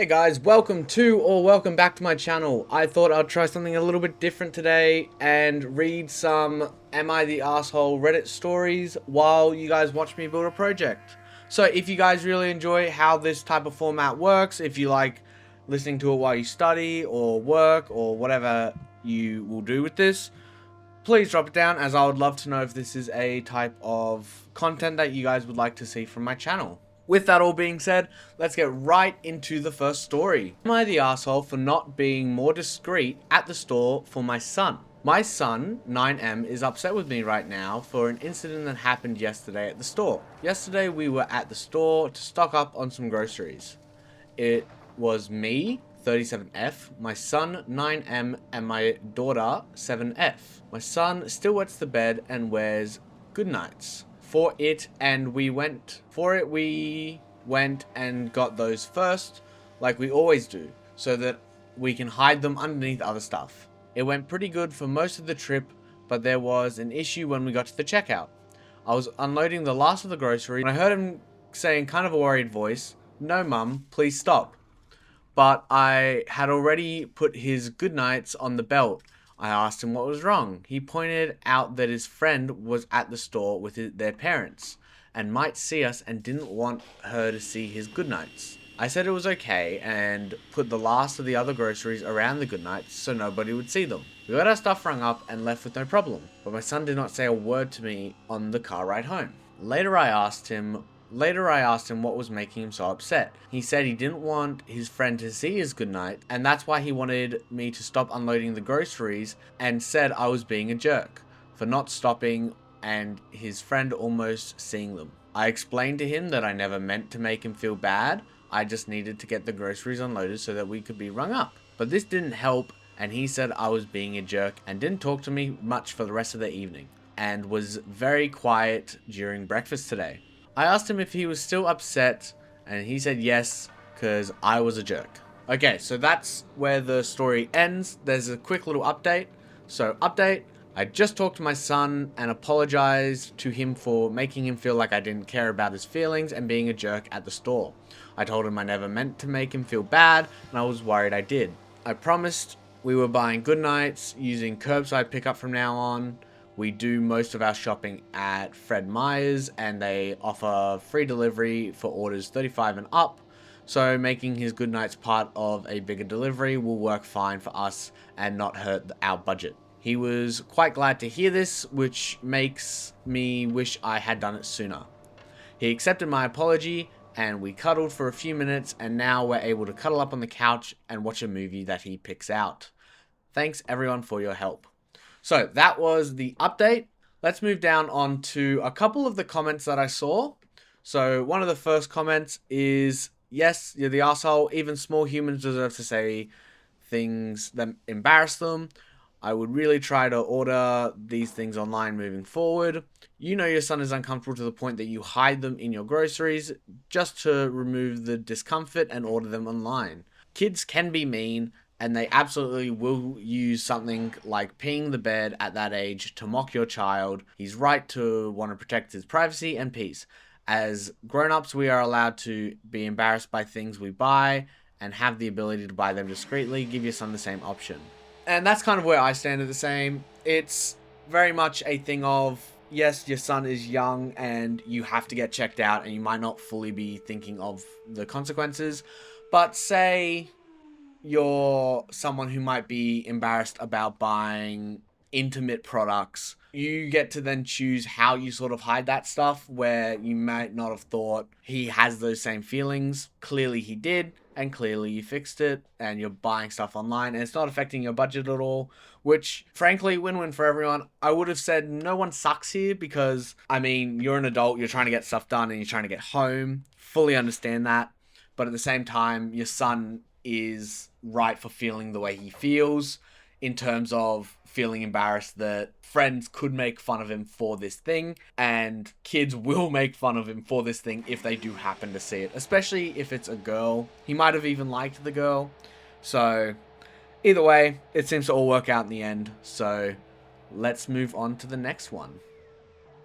Hey guys, welcome back to my channel. I thought I'd try something a little bit different today and read some Am I the Asshole Reddit stories while you guys watch me build a project. So if you guys really enjoy how this type of format works, if you like listening to it while you study or work or whatever you will do with this, please drop it down, as I would love to know if this is a type of content that you guys would like to see from my channel. With that all being said, let's get right into the first story. Am I the asshole for not being more discreet at the store for my son? My son, 9M, is upset with me right now for an incident that happened yesterday at the store. Yesterday we were at the store to stock up on some groceries. It was me, 37F, my son, 9M, and my daughter, 7F. My son still wets the bed and wears goodnights. We went and got those first, like we always do, so that we can hide them underneath other stuff. It went pretty good for most of the trip, but there was an issue when we got to the checkout. I was unloading the last of the grocery, and I heard him say in kind of a worried voice, "No, Mum, please stop." But I had already put his goodnights on the belt. I asked him what was wrong. He pointed out that his friend was at the store with their parents and might see us and didn't want her to see his goodnights. I said it was okay and put the last of the other groceries around the goodnights so nobody would see them. We got our stuff rung up and left with no problem, but my son did not say a word to me on the car ride home. Later I asked him what was making him so upset. He said he didn't want his friend to see his goodnight, and that's why he wanted me to stop unloading the groceries, and said I was being a jerk for not stopping and his friend almost seeing them. I explained to him that I never meant to make him feel bad. I just needed to get the groceries unloaded so that we could be rung up. But this didn't help, and he said I was being a jerk and didn't talk to me much for the rest of the evening, and was very quiet during breakfast today. I asked him if he was still upset, and he said yes, because I was a jerk. Okay, so that's where the story ends. There's a quick little update. So, update. I just talked to my son and apologized to him for making him feel like I didn't care about his feelings and being a jerk at the store. I told him I never meant to make him feel bad, and I was worried I did. I promised we were buying goodnights using curbside pickup from now on. We do most of our shopping at Fred Meyer's, and they offer free delivery for orders 35 and up. So making his goodnights part of a bigger delivery will work fine for us and not hurt our budget. He was quite glad to hear this, which makes me wish I had done it sooner. He accepted my apology, and we cuddled for a few minutes, and now we're able to cuddle up on the couch and watch a movie that he picks out. Thanks everyone for your help. So that was the update. Let's move down on to a couple of the comments that I saw. So one of the first comments is, yes, you're the asshole. Even small humans deserve to say things that embarrass them. I would really try to order these things online moving forward. You know your son is uncomfortable to the point that you hide them in your groceries just to remove the discomfort and order them online. Kids can be mean, and they absolutely will use something like peeing the bed at that age to mock your child. He's right to want to protect his privacy and peace. As grown-ups, we are allowed to be embarrassed by things we buy and have the ability to buy them discreetly. Give your son the same option. And that's kind of where I stand at the same. It's very much a thing of, yes, your son is young and you have to get checked out and you might not fully be thinking of the consequences. But say you're someone who might be embarrassed about buying intimate products, you get to then choose how you sort of hide that stuff, where you might not have thought he has those same feelings. Clearly he did, and clearly you fixed it, and you're buying stuff online, and it's not affecting your budget at all, which, frankly, win-win for everyone. I would have said no one sucks here, because, I mean, you're an adult, you're trying to get stuff done, and you're trying to get home. Fully understand that. But at the same time, your son is right for feeling the way he feels, in terms of feeling embarrassed that friends could make fun of him for this thing, and kids will make fun of him for this thing if they do happen to see it, especially if it's a girl. He might have even liked the girl. So either way, it seems to all work out in the end. So let's move on to the next one.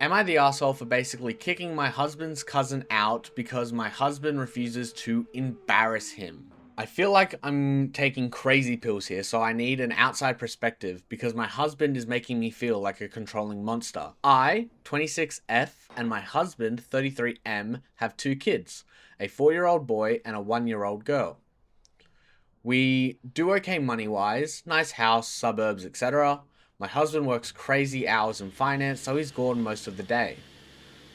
Am I the asshole for basically kicking my husband's cousin out because my husband refuses to embarrass him? I feel like I'm taking crazy pills here, so I need an outside perspective because my husband is making me feel like a controlling monster. I, 26F, and my husband, 33M, have 2 kids, a 4-year-old boy and a 1-year-old girl. We do okay money-wise, nice house, suburbs, etc. My husband works crazy hours in finance, so he's gone most of the day.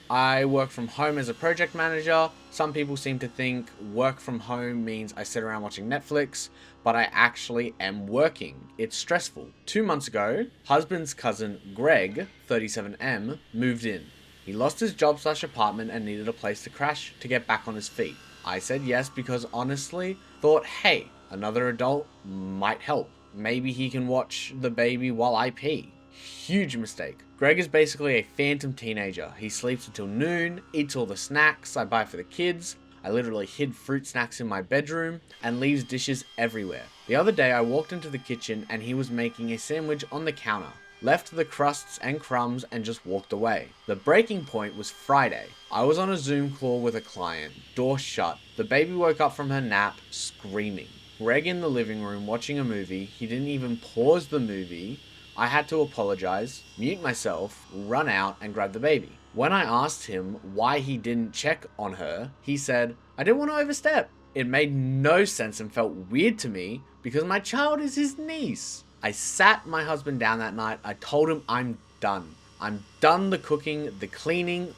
I work from home as a project manager. Some people seem to think work from home means I sit around watching Netflix, but I actually am working. It's stressful. 2 months ago, husband's cousin Greg, 37M, moved in. He lost his job/apartment and needed a place to crash to get back on his feet. I said yes because honestly thought, hey, another adult might help. Maybe he can watch the baby while I pee. Huge mistake. Greg is basically a phantom teenager. He sleeps until noon, eats all the snacks I buy for the kids. I literally hid fruit snacks in my bedroom and leaves dishes everywhere. The other day I walked into the kitchen and he was making a sandwich on the counter. Left the crusts and crumbs and just walked away. The breaking point was Friday. I was on a Zoom call with a client. Door shut. The baby woke up from her nap screaming. Greg in the living room watching a movie. He didn't even pause the movie. I had to apologize, mute myself, run out and grab the baby. When I asked him why he didn't check on her, he said, I didn't want to overstep. It made no sense and felt weird to me because my child is his niece. I sat my husband down that night. I told him I'm done. I'm done the cooking, the cleaning,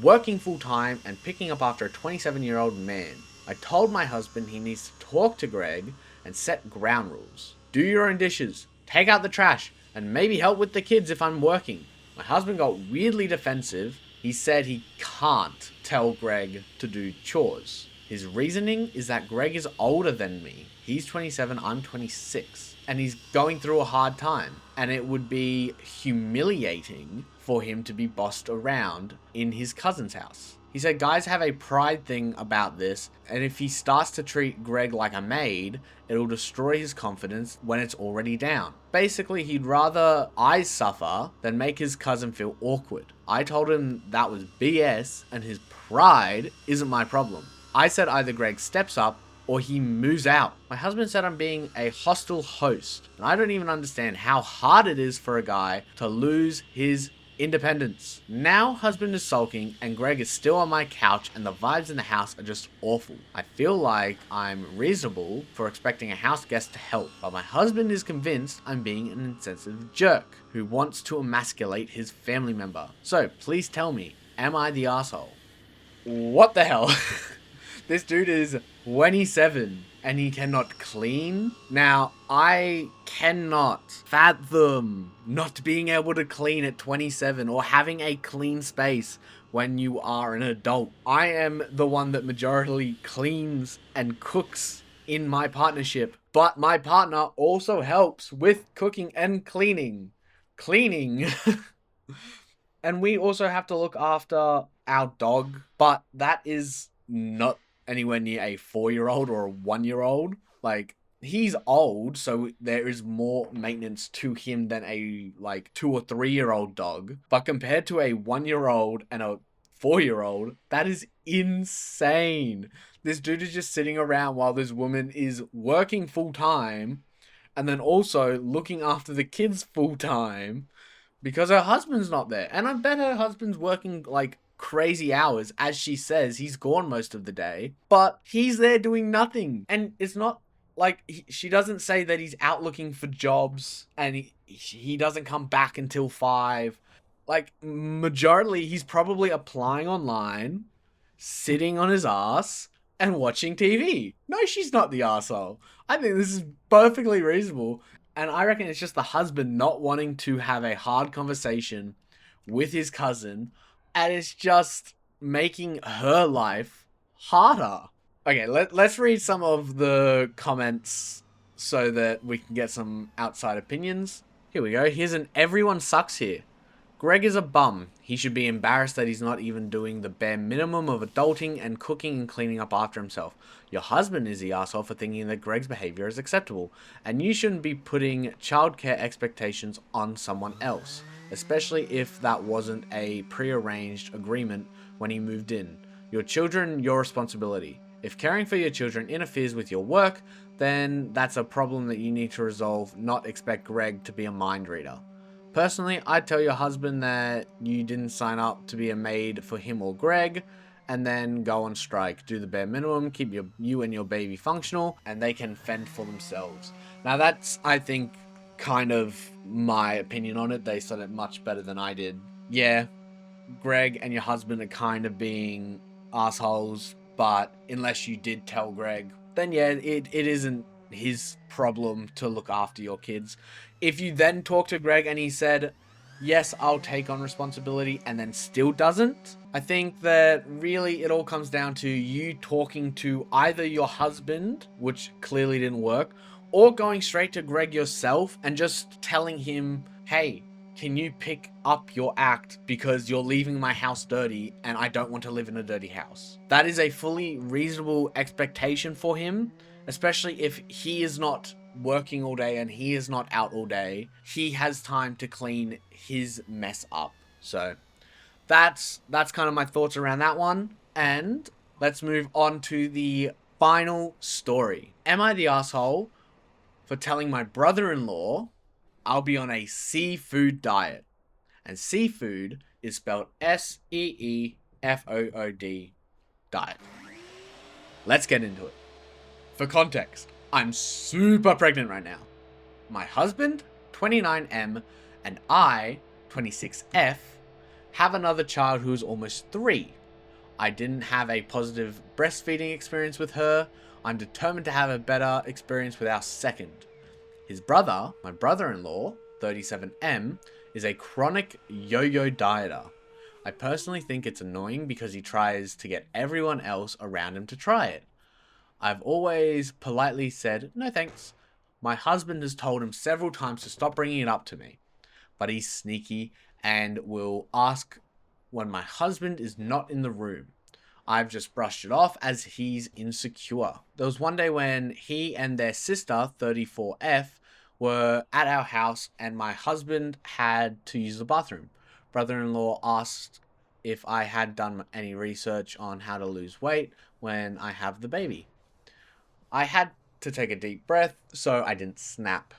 working full time and picking up after a 27-year-old man. I told my husband he needs to talk to Greg and set ground rules. Do your own dishes, take out the trash, and maybe help with the kids if I'm working. My husband got weirdly defensive. He said he can't tell Greg to do chores. His reasoning is that Greg is older than me. He's 27, I'm 26. And he's going through a hard time. And it would be humiliating for him to be bossed around in his cousin's house. He said guys have a pride thing about this, and if he starts to treat Greg like a maid, it'll destroy his confidence when it's already down. Basically, he'd rather I suffer than make his cousin feel awkward. I told him that was BS, and his pride isn't my problem. I said either Greg steps up or he moves out. My husband said I'm being a hostile host, and I don't even understand how hard it is for a guy to lose his independence. Now husband is sulking and Greg is still on my couch and the vibes in the house are just awful. I feel like I'm reasonable for expecting a house guest to help, but my husband is convinced I'm being an insensitive jerk who wants to emasculate his family member. So please tell me, am I the asshole? What the hell? This dude is 27 and he cannot clean. Now, I cannot fathom not being able to clean at 27 or having a clean space when you are an adult. I am the one that majorly cleans and cooks in my partnership, but my partner also helps with cooking and cleaning. And we also have to look after our dog, but that is not anywhere near a 4-year-old or a 1-year-old. Like, he's old, so there is more maintenance to him than a 2 or 3-year-old dog. But compared to a 1-year-old and a 4-year-old, that is insane. This dude is just sitting around while this woman is working full time and then also looking after the kids full time because her husband's not there. And I bet her husband's working crazy hours. As she says, he's gone most of the day, but he's there doing nothing. And it's not like she doesn't say that he's out looking for jobs and he doesn't come back until 5. Majorly, he's probably applying online, sitting on his ass and watching TV. No, she's not the arsehole. I think this is perfectly reasonable. And I reckon it's just the husband not wanting to have a hard conversation with his cousin, and it's just making her life harder. Okay, let's read some of the comments so that we can get some outside opinions. Here we go. Here's an everyone sucks here. Greg is a bum. He should be embarrassed that he's not even doing the bare minimum of adulting and cooking and cleaning up after himself. Your husband is the asshole for thinking that Greg's behavior is acceptable, and you shouldn't be putting childcare expectations on someone else, especially if that wasn't a prearranged agreement when he moved in. Your children, your responsibility. If caring for your children interferes with your work, then that's a problem that you need to resolve, not expect Greg to be a mind reader. Personally, I'd tell your husband that you didn't sign up to be a maid for him or Greg, and then go on strike. Do the bare minimum, keep you and your baby functional, and they can fend for themselves. Now that's, I think, kind of my opinion on it. They said it much better than I did. Yeah, Greg and your husband are kind of being assholes, but unless you did tell Greg, then yeah, it isn't his problem to look after your kids. If you then talk to Greg and he said, yes, I'll take on responsibility, and then still doesn't, I think that really it all comes down to you talking to either your husband, which clearly didn't work, or going straight to Greg yourself and just telling him, hey, can you pick up your act because you're leaving my house dirty and I don't want to live in a dirty house. That is a fully reasonable expectation for him, especially if he is not working all day and he is not out all day. He has time to clean his mess up. So that's kind of my thoughts around that one. And let's move on to the final story. Am I the asshole for telling my brother-in-law I'll be on a seafood diet? And seafood is spelled Seefood diet. Let's get into it. For context, I'm super pregnant right now. My husband, 29M, and I, 26F, have another child who's almost 3. I didn't have a positive breastfeeding experience with her. I'm determined to have a better experience with our second. His brother, my brother-in-law, 37M, is a chronic yo-yo dieter. I personally think it's annoying because he tries to get everyone else around him to try it. I've always politely said, no thanks. My husband has told him several times to stop bringing it up to me. But he's sneaky and will ask when my husband is not in the room. I've just brushed it off as he's insecure. There was one day when he and their sister, 34F, were at our house and my husband had to use the bathroom. Brother-in-law asked if I had done any research on how to lose weight when I have the baby. I had to take a deep breath, so I didn't snap.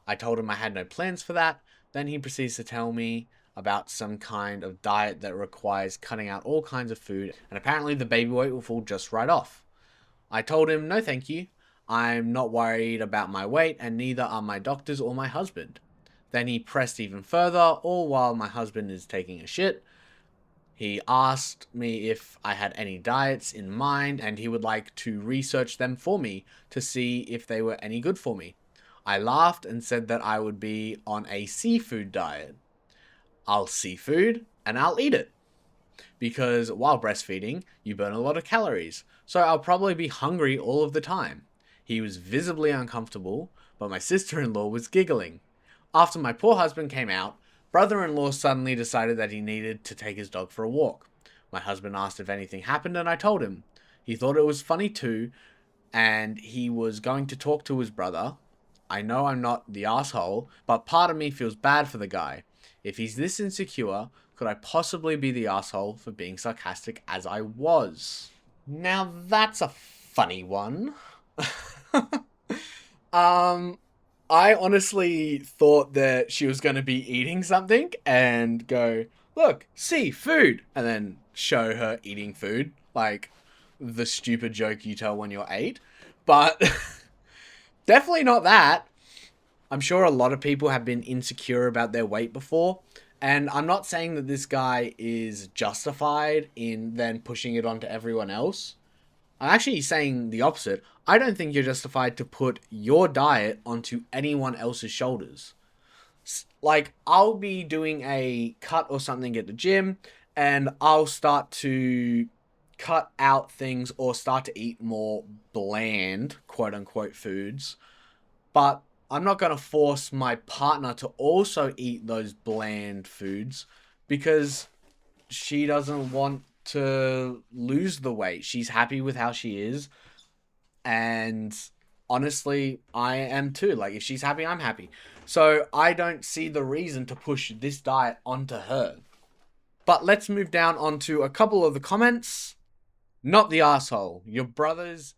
I told him I had no plans for that. Then he proceeds to tell me about some kind of diet that requires cutting out all kinds of food, and apparently the baby weight will fall just right off. I told him, no thank you. I'm not worried about my weight, and neither are my doctors or my husband. Then he pressed even further, all while my husband is taking a shit. He asked me if I had any diets in mind, and he would like to research them for me to see if they were any good for me. I laughed and said that I would be on a seafood diet. I'll seafood and I'll eat it. Because while breastfeeding, you burn a lot of calories, so I'll probably be hungry all of the time. He was visibly uncomfortable, but my sister-in-law was giggling. After my poor husband came out, brother-in-law suddenly decided that he needed to take his dog for a walk. My husband asked if anything happened and I told him. He thought it was funny too, and he was going to talk to his brother. I know I'm not the asshole, but part of me feels bad for the guy. If he's this insecure, could I possibly be the asshole for being sarcastic as I was? Now that's a funny one. I honestly thought that she was going to be eating something and go, look, see, food, and then show her eating food, like the stupid joke you tell when you're 8. But definitely not that. I'm sure a lot of people have been insecure about their weight before, and I'm not saying that this guy is justified in then pushing it onto everyone else. I'm actually saying the opposite. I don't think you're justified to put your diet onto anyone else's shoulders. Like, I'll be doing a cut or something at the gym, and I'll start to cut out things or start to eat more bland, quote-unquote, foods. But I'm not going to force my partner to also eat those bland foods because she doesn't want to lose the weight. She's happy with how she is. And honestly, I am too. Like, if she's happy, I'm happy. So I don't see the reason to push this diet onto her. But let's move down onto a couple of the comments. Not the asshole. Your brother's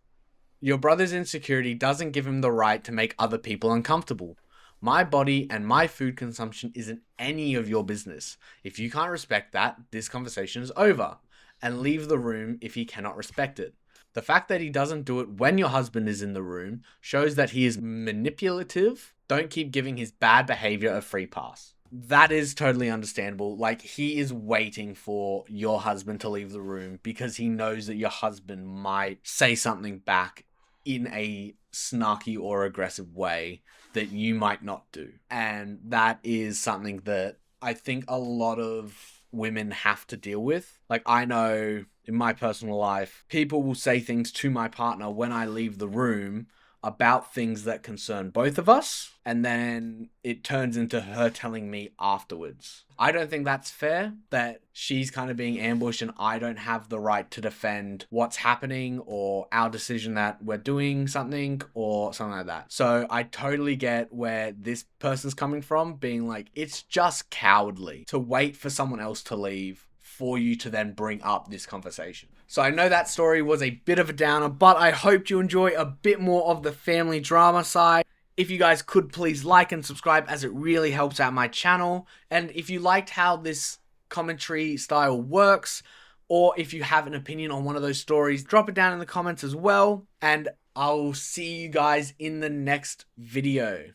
insecurity doesn't give him the right to make other people uncomfortable. My body and my food consumption isn't any of your business. If you can't respect that, this conversation is over. And leave the room if he cannot respect it. The fact that he doesn't do it when your husband is in the room shows that he is manipulative. Don't keep giving his bad behavior a free pass. That is totally understandable. Like, he is waiting for your husband to leave the room because he knows that your husband might say something back in a snarky or aggressive way that you might not do. And that is something that I think a lot of women have to deal with. Like, I know in my personal life, people will say things to my partner when I leave the room about things that concern both of us, and then it turns into her telling me afterwards. I don't think that's fair, that she's kind of being ambushed and I don't have the right to defend what's happening or our decision that we're doing something or something like that. So I totally get where this person's coming from, being like, it's just cowardly to wait for someone else to leave for you to then bring up this conversation. So I know that story was a bit of a downer, but I hope you enjoy a bit more of the family drama side. If you guys could please like and subscribe, as it really helps out my channel. And if you liked how this commentary style works, or if you have an opinion on one of those stories, drop it down in the comments as well. And I'll see you guys in the next video.